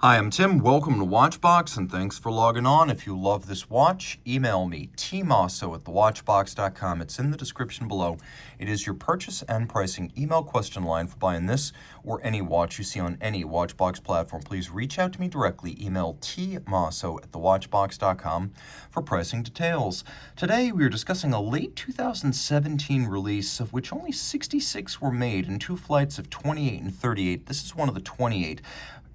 Hi, I'm Tim. Welcome to Watchbox, and thanks for logging on. If you love this watch, email me, tmosso@thewatchbox.com. It's in the description below. It is your purchase and pricing email question line for buying this or any watch you see on any Watchbox platform. Please reach out to me directly. Email tmosso@thewatchbox.com for pricing details. Today, we are discussing a late 2017 release, of which only 66 were made in two flights of 28 and 38. This is one of the 28.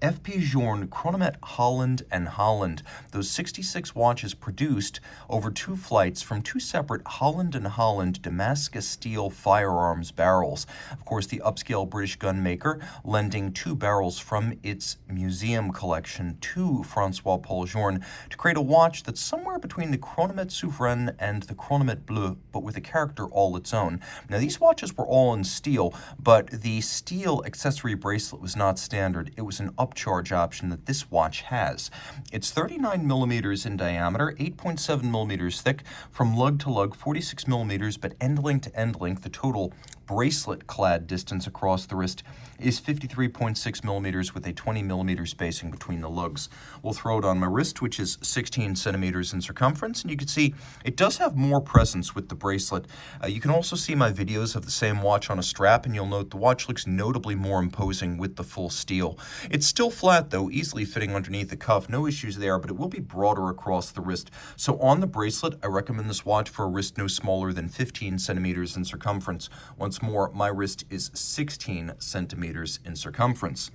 f.p.journe Chronomètre Holland Holland. Those 66 watches produced over two flights from two separate Holland Holland Damascus steel firearms barrels. Of course, the upscale British gun maker lending two barrels from its museum collection to Francois-Paul Journe to create a watch that's somewhere between the Chronomètre Souverain and the Chronomètre Bleu, but with a character all its own. Now, these watches were all in steel, but the steel accessory bracelet was not standard. It was an upcharge option that this watch has. It's 39 millimeters in diameter, 8.7 millimeters thick, from lug to lug, 46 millimeters, but end link to end link, the total bracelet clad distance across the wrist is 53.6 millimeters with a 20 millimeter spacing between the lugs. We'll throw it on my wrist, which is 16 centimeters in circumference, and you can see it does have more presence with the bracelet. You can also see my videos of the same watch on a strap, and you'll note the watch looks notably more imposing with the full steel. It's still flat though, easily fitting underneath the cuff, no issues there, but it will be broader across the wrist. So on the bracelet, I recommend this watch for a wrist no smaller than 15 centimeters in circumference. Once more, my wrist is 16 centimeters in circumference.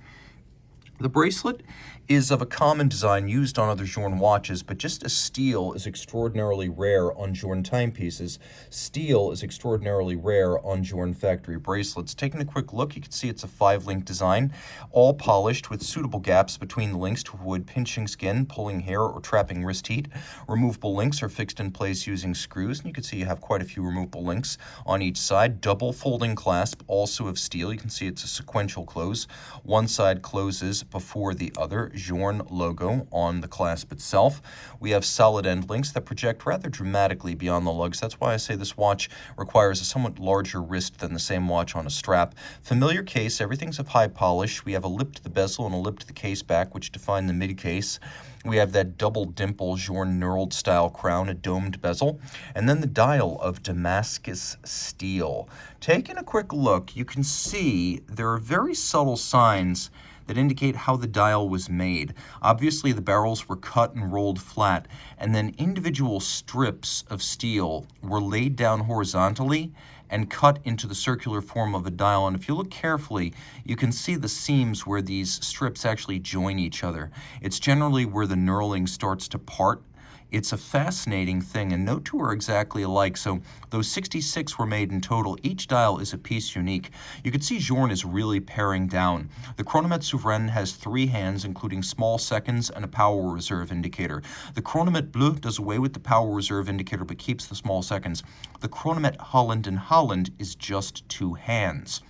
The bracelet is of a common design used on other Journe watches, but just as steel is extraordinarily rare on Journe timepieces, steel is extraordinarily rare on Journe factory bracelets. Taking a quick look, you can see it's a 5-link design, all polished with suitable gaps between the links to avoid pinching skin, pulling hair, or trapping wrist heat. Removable links are fixed in place using screws, and you can see you have quite a few removable links on each side. Double folding clasp, also of steel. You can see it's a sequential close. One side closes before the other. Journe logo on the clasp itself. We have solid end links that project rather dramatically beyond the lugs. That's why I say this watch requires a somewhat larger wrist than the same watch on a strap. Familiar case, everything's of high polish. We have a lip to the bezel and a lip to the case back, which define the mid case. We have that double dimple Journe knurled style crown, a domed bezel, and then the dial of Damascus steel. Taking a quick look, you can see there are very subtle signs that indicate how the dial was made. Obviously, the barrels were cut and rolled flat, and then individual strips of steel were laid down horizontally and cut into the circular form of a dial. And if you look carefully, you can see the seams where these strips actually join each other. It's generally where the knurling starts to part. It's a fascinating thing, and no two are exactly alike, so those 66 were made in total. Each dial is a piece unique. You can see Journe is really paring down. The Chronomètre Souverain has 3 hands, including small seconds and a power reserve indicator. The Chronomètre Bleu does away with the power reserve indicator but keeps the small seconds. The Chronomètre Holland Holland is just 2 hands.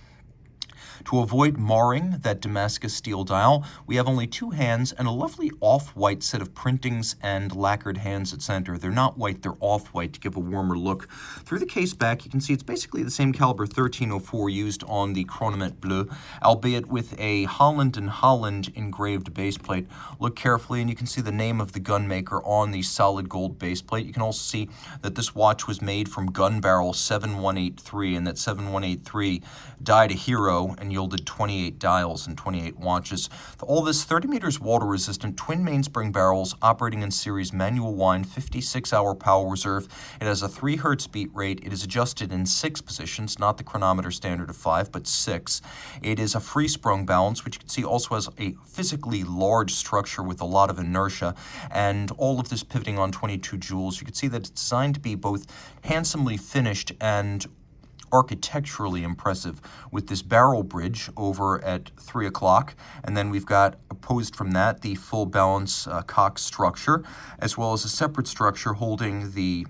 To avoid marring that Damascus steel dial, we have only 2 hands and a lovely off-white set of printings and lacquered hands at center. They're not white, they're off-white to give a warmer look. Through the case back, you can see it's basically the same caliber 1304 used on the Chronomètre Bleu, albeit with a Holland Holland engraved base plate. Look carefully and you can see the name of the gun maker on the solid gold base plate. You can also see that this watch was made from gun barrel 7183, and that 7183 died a hero and yielded 28 dials and 28 watches. All this 30 meters water resistant twin mainspring barrels operating in series manual wind 56-hour power reserve. It has a 3 hertz beat rate. It is adjusted in 6 positions, not the chronometer standard of 5, but 6. It is a free sprung balance, which you can see also has a physically large structure with a lot of inertia, and all of this pivoting on 22 joules. You can see that it's designed to be both handsomely finished and architecturally impressive, with this barrel bridge over at 3 o'clock, and then we've got opposed from that the full balance cock structure, as well as a separate structure holding the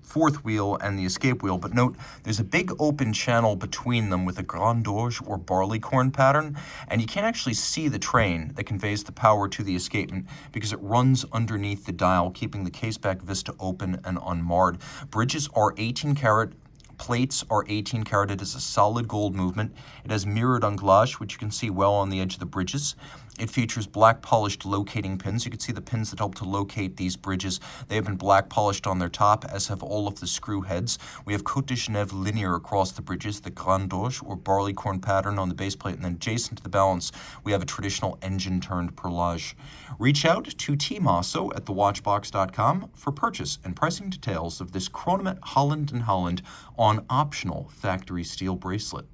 4th wheel and the escape wheel. But note, there's a big open channel between them with a grand orge or barleycorn pattern, and you can't actually see the train that conveys the power to the escapement because it runs underneath the dial, keeping the caseback vista open and unmarred. Bridges are 18 karat plates are 18 karat. It is a solid gold movement. It has mirrored anglage, which you can see well on the edge of the bridges. It features black polished locating pins. You can see the pins that help to locate these bridges. They have been black polished on their top, as have all of the screw heads. We have Côte de Genève linear across the bridges, the Grand Doge or barleycorn pattern on the base plate, and then adjacent to the balance, we have a traditional engine-turned perlage. Reach out to Team Mosso at thewatchbox.com for purchase and pricing details of this Chronomètre Holland and Holland on optional factory steel bracelet.